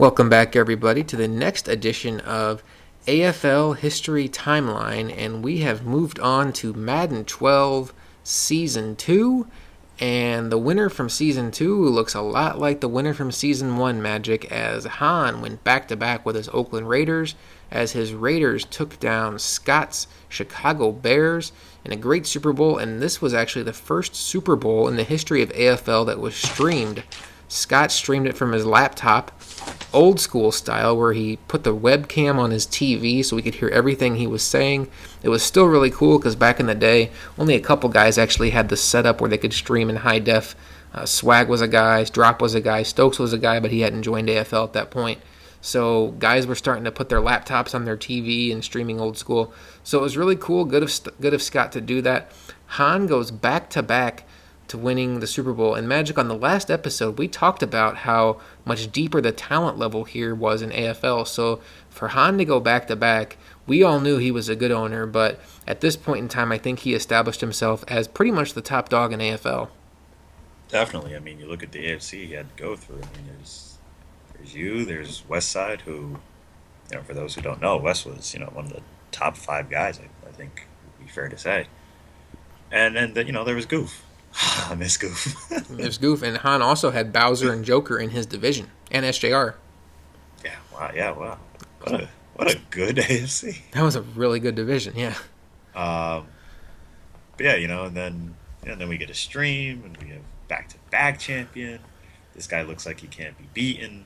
Welcome back, everybody, to the next edition of AFL History Timeline, and we have moved on to Madden 12 Season 2, and the winner from Season 2 looks a lot like the winner from Season 1, Magic, as Hahn went back-to-back with his Oakland Raiders, as his Raiders took down Scott's Chicago Bears in a great Super Bowl, and this was actually the first Super Bowl in the history of AFL that was streamed. Scott streamed it from his laptop, old school style, where he put the webcam on his TV so we could hear everything he was saying. It was still really cool because back in the day, only a couple guys actually had the setup where they could stream in high def. Swag was a guy, Drop was a guy, Stokes was a guy, but he hadn't joined AFL at that point. So guys were starting to put their laptops on their TV and streaming old school. So it was really cool, good of Scott to do that. Hahn goes back to back to winning the Super Bowl. And Magic, on the last episode, we talked about how much deeper the talent level here was in AFL. So for Hahn to go back-to-back, we all knew he was a good owner, but at this point in time, I think he established himself as pretty much the top dog in AFL. Definitely. I mean, you look at the AFC he had to go through. I mean, there's Westside, who, for those who don't know, Wes was, one of the top five guys, I think would be fair to say. And then, there was Goof. I miss Goof. There's Goof, and Hahn also had Bowser and Joker in his division, and SJR. Wow. What a good AFC. That was a really good division, yeah. But yeah, and then we get a stream, and we have back-to-back champion. This guy looks like he can't be beaten,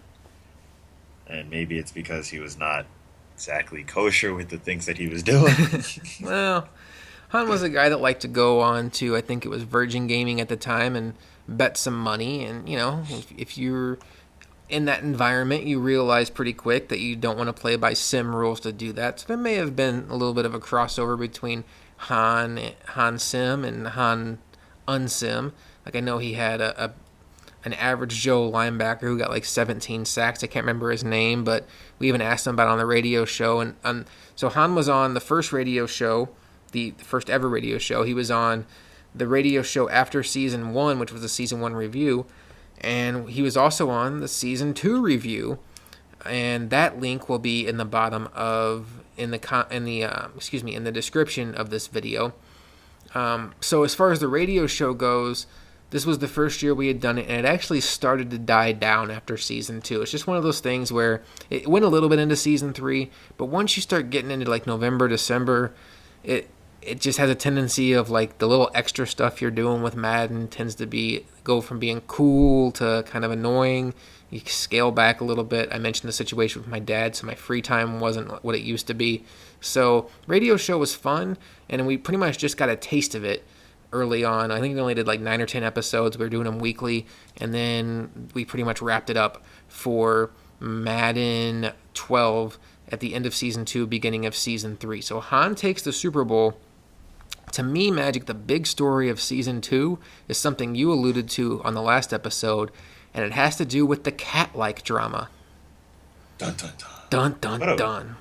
and maybe it's because he was not exactly kosher with the things that he was doing. Well, Hahn was a guy that liked to go on to, I think it was Virgin Gaming at the time, and bet some money. And, if you're in that environment, you realize pretty quick that you don't want to play by sim rules to do that. So there may have been a little bit of a crossover between Han Sim and Han Unsim. Like, I know he had an average Joe linebacker who got like 17 sacks. I can't remember his name, but we even asked him about it on the radio show. And so Hahn was on the first radio show, the first ever radio show. He was on the radio show after Season 1, which was the Season 1 review, and he was also on the Season 2 review, and that link will be in the bottom in the description of this video. So as far as the radio show goes, this was the first year we had done it, and it actually started to die down after Season 2. It's just one of those things where it went a little bit into Season 3, but once you start getting into like November, December, it just has a tendency of like the little extra stuff you're doing with Madden tends to go from being cool to kind of annoying. You scale back a little bit. I mentioned the situation with my dad, so my free time wasn't what it used to be. So radio show was fun, and we pretty much just got a taste of it early on. I think we only did like 9 or 10 episodes. We were doing them weekly, and then we pretty much wrapped it up for Madden 12 at the end of Season 2, beginning of Season 3. So Hahn takes the Super Bowl. To me, Magic, the big story of Season 2 is something you alluded to on the last episode, and it has to do with the cat-like drama. Dun, dun, dun. Dun, dun, dun.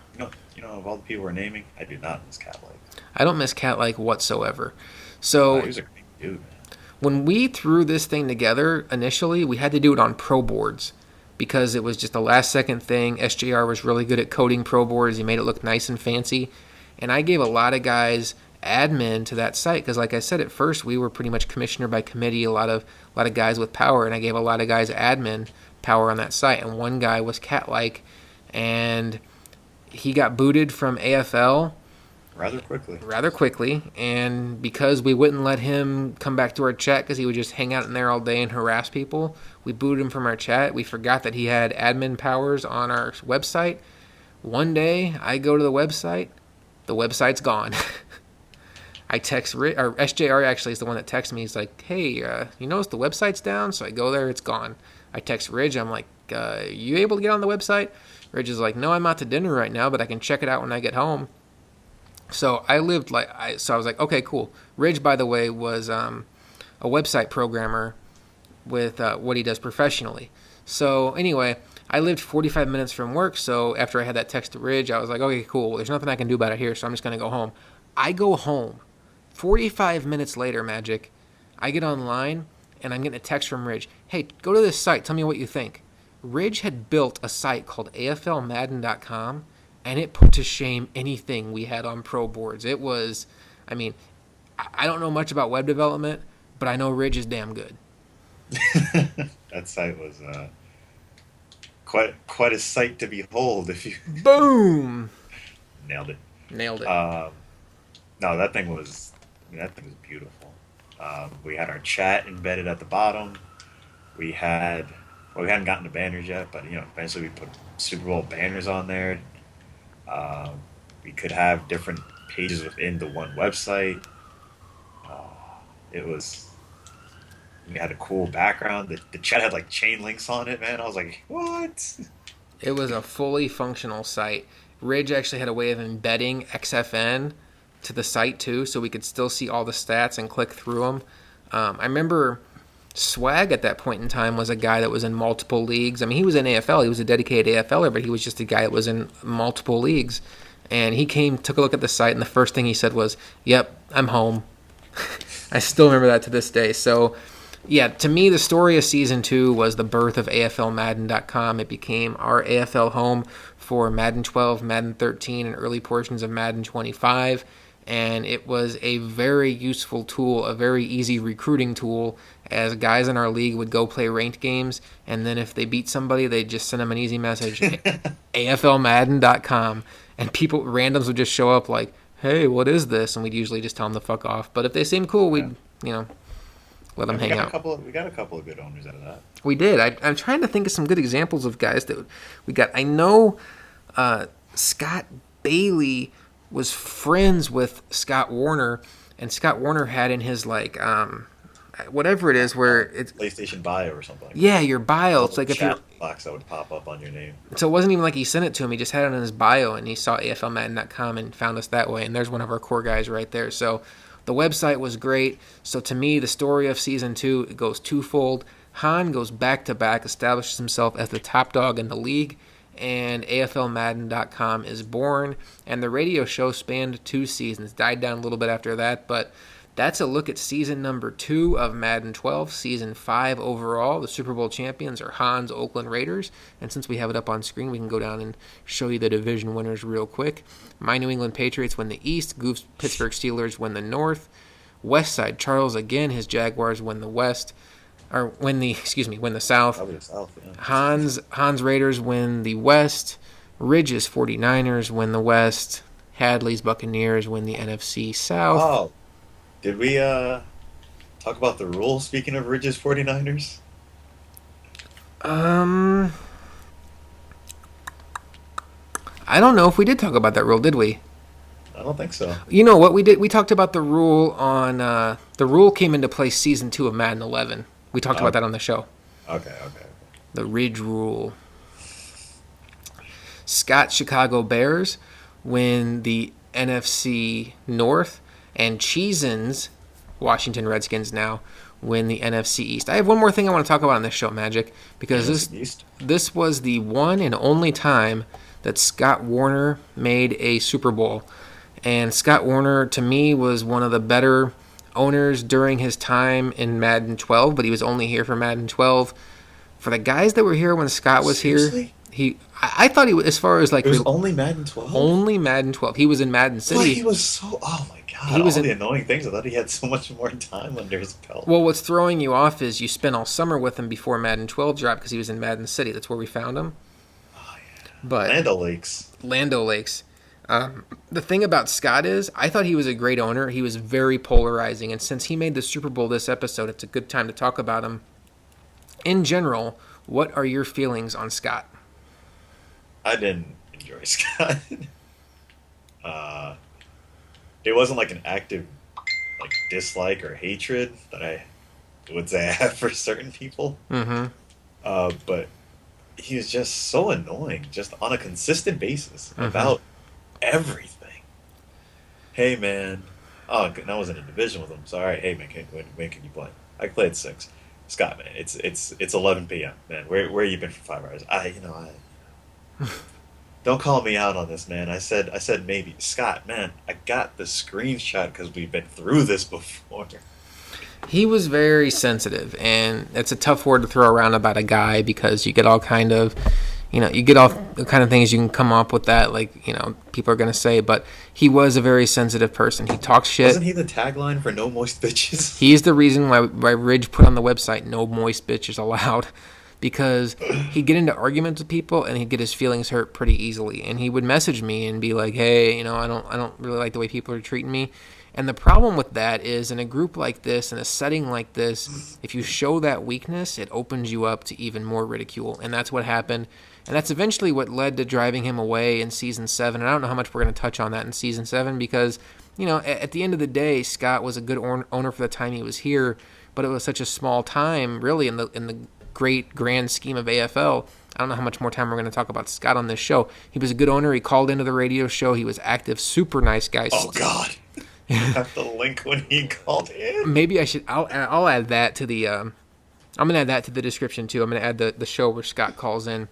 Of all the people we're naming, I do not miss cat-like. I don't miss cat-like whatsoever. So he was a great dude, man. When we threw this thing together initially, we had to do it on pro boards because it was just a last-second thing. SJR was really good at coding pro boards. He made it look nice and fancy. And I gave a lot of guys admin to that site because, like I said, at first we were pretty much commissioner by committee, a lot of guys with power, and I gave a lot of guys admin power on that site. And one guy was cat-like, and he got booted from AFL rather quickly, and because we wouldn't let him come back to our chat because he would just hang out in there all day and harass people, we booted him from our chat. We forgot that he had admin powers on our website. One day I go to the website's gone. I text Rick, or SJR actually is the one that texts me. He's like, hey, you notice the website's down? So I go there, it's gone. I text Ridge, I'm like, you able to get on the website? Ridge is like, no, I'm out to dinner right now, but I can check it out when I get home. So I was like, okay, cool. Ridge, by the way, was a website programmer with what he does professionally. So anyway, I lived 45 minutes from work, so after I had that text to Ridge, I was like, okay, cool. Well, there's nothing I can do about it here, so I'm just going to go home. I go home. 45 minutes later, Magic, I get online, and I'm getting a text from Ridge. Hey, go to this site. Tell me what you think. Ridge had built a site called AFLMadden.com, and it put to shame anything we had on pro boards. It was, I mean, I don't know much about web development, but I know Ridge is damn good. That site was quite a sight to behold. If you Boom! nailed it. Nailed it. No, that thing was beautiful. We had our chat embedded at the bottom. We had we hadn't gotten the banners yet, but eventually we put Super Bowl banners on there. Um, we could have different pages within the one website. Uh, it was we had a cool background. The chat had like chain links on it, man. I was like, what? It was a fully functional site. Ridge actually had a way of embedding XFN to the site too, so we could still see all the stats and click through them. I remember Swag at that point in time was a guy that was in multiple leagues. I mean, he was in AFL. He was a dedicated AFLer, but he was just a guy that was in multiple leagues. And he came, took a look at the site, and the first thing he said was, "Yep, I'm home." I still remember that to this day. So, yeah, to me, the story of season 2 was the birth of AFLMadden.com. It became our AFL home for Madden 12, Madden 13, and early portions of Madden 25. And it was a very useful tool, a very easy recruiting tool, as guys in our league would go play ranked games, and then if they beat somebody, they'd just send them an easy message, AFLMadden.com, and randoms would just show up like, "Hey, what is this?" And we'd usually just tell them to fuck off. But if they seemed cool, Yeah. we'd, let them We hang got a out. couple. We got a couple of good owners out of that. We did. I'm trying to think of some good examples of guys that we got. I know Scott Bailey was friends with Scott Warner, and Scott Warner had in his whatever it is where it's PlayStation Bio or something like that. yeah, your bio. It's Little like if you're chat box that would pop up on your name. so it wasn't even like he sent it to him. He just had it in his bio, and he saw AFLMadden.com and found us that way. And there's one of our core guys right there. So the website was great. So to me, the story of season 2, it goes twofold. Han goes back to back, establishes himself as the top dog in the league, and AFLMadden.com is born. And the radio show spanned 2 seasons, died down a little bit after that, but that's a look at season number 2 of Madden 12. Season 5 overall. The Super Bowl champions are Hans Oakland Raiders. And since we have it up on screen, we can go down and show you the division winners real quick. My New England Patriots win the East. Goof's Pittsburgh Steelers win the North. West Side Charles, again, his Jaguars win the West. Win the South. Probably the South. Yeah. Hans Raiders win the West. Ridge's 49ers win the West. Hadley's Buccaneers win the NFC South. Oh, did we talk about the rules? Speaking of Ridge's 49ers, I don't know if we did talk about that rule, did we? I don't think so. You know what we did? We talked about the rule on the rule came into place season 2 of Madden 11. We talked about that on the show. Okay. The Ridge rule. Scott's Chicago Bears win the NFC North, and Cheesen's Washington Redskins now win the NFC East. I have one more thing I want to talk about on this show, Magic, because NFC East. this was the one and only time that Scott Warner made a Super Bowl. And Scott Warner, to me, was one of the better owners during his time in Madden 12, but he was only here for Madden 12. For the guys that were here when Scott was Seriously? here, I thought he was, as far as like It was only Madden 12. only Madden 12. He was in Madden But City. he was so. Oh my god! He was All in- the annoying things. I thought he had so much more time under his belt. Well, what's throwing you off is you spent all summer with him before Madden 12 dropped because he was in Madden City. That's where we found him. Oh yeah. But Lando Lakes. Lando Lakes. The thing about Scott is, I thought he was a great owner. He was very polarizing, and since he made the Super Bowl this episode, it's a good time to talk about him. In general, what are your feelings on Scott? I didn't enjoy Scott. uh, it wasn't like an active dislike or hatred that I would say I have for certain people. Mm-hmm. But he was just so annoying, just on a consistent basis Mm-hmm. about everything. Hey man, and I was in a division with him. So all right, hey man, when can you play? I can play at 6. Scott, man, it's 11 p.m. Man, where you been for 5 hours? I don't call me out on this, man. I said maybe. Scott, man, I got the screenshot because we've been through this before. He was very sensitive, and it's a tough word to throw around about a guy because you get all kind of, you get all the kind of things you can come up with that, like, people are going to say, but he was a very sensitive person. He talks shit. Wasn't he the tagline for No Moist Bitches? He's the reason why Ridge put on the website, no moist bitches allowed, because he'd get into arguments with people and he'd get his feelings hurt pretty easily. And he would message me and be like, hey, I don't really like the way people are treating me. And the problem with that is in a group like this, in a setting like this, if you show that weakness, it opens you up to even more ridicule. And that's what happened. And that's eventually what led to driving him away in Season 7. And I don't know how much we're going to touch on that in Season 7 because, at the end of the day, Scott was a good owner for the time he was here, but it was such a small time, really, in the great grand scheme of AFL. I don't know how much more time we're going to talk about Scott on this show. He was a good owner. He called into the radio show. He was active, super nice guy. Oh, God. I have to link when he called in. Maybe I should. I'll add that to the. I'm gonna add that to the description too. I'm gonna add the show where Scott calls in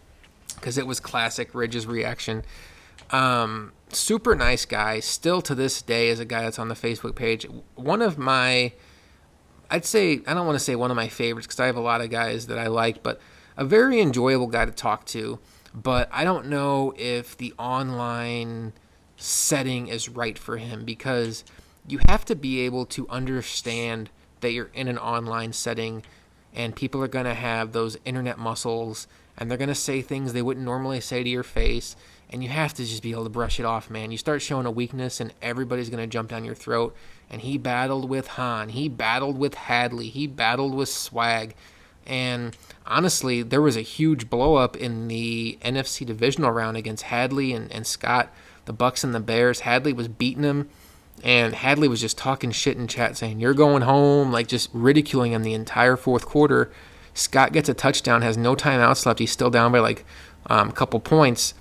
because it was classic Ridge's reaction. Super nice guy. Still to this day is a guy that's on the Facebook page. One of my, I'd say, I don't want to say one of my favorites because I have a lot of guys that I like, but a very enjoyable guy to talk to. But I don't know if the online setting is right for him because you have to be able to understand that you're in an online setting and people are going to have those internet muscles and they're going to say things they wouldn't normally say to your face, and you have to just be able to brush it off, man. You start showing a weakness and everybody's going to jump down your throat. And he battled with Han, he battled with Hadley, he battled with Swag, and honestly there was a huge blow up in the NFC divisional round against Hadley and Scott, the Bucks and the Bears. Hadley was beating him, and Hadley was just talking shit in chat saying, you're going home, like just ridiculing him the entire fourth quarter. Scott gets a touchdown, has no timeouts left. He's still down by like a couple points,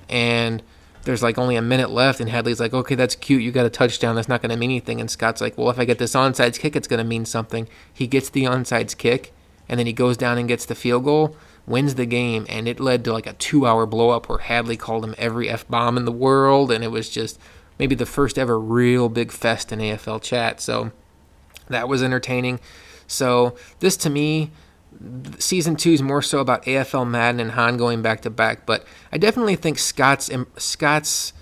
and there's like only a minute left, and Hadley's like, okay, that's cute, you got a touchdown, that's not going to mean anything. And Scott's like, well, if I get this onside kick, it's going to mean something. He gets the onside kick, and then he goes down and gets the field goal, wins the game, and it led to like a 2-hour blow-up where Hadley called him every F-bomb in the world, and it was just maybe the first ever real big fest in AFL chat. So that was entertaining. So this, to me, Season 2 is more so about AFL Madden and Han going back-to-back, but I definitely think Scott's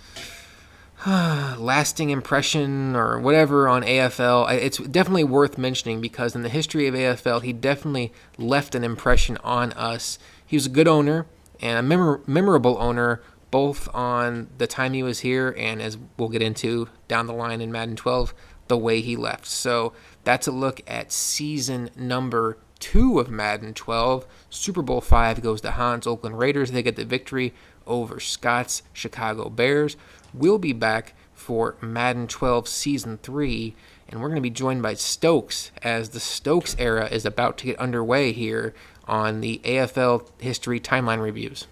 lasting impression or whatever on AFL, it's definitely worth mentioning because in the history of AFL, he definitely left an impression on us. He was a good owner and a memorable owner, both on the time he was here and, as we'll get into down the line in Madden 12, the way he left. So that's a look at season number 2 of Madden 12. Super Bowl 5 goes to Han's Oakland Raiders. They get the victory over Scott's Chicago Bears. We'll be back for Madden 12 Season 3, and we're going to be joined by Stokes as the Stokes era is about to get underway here on the AFL History Timeline Reviews.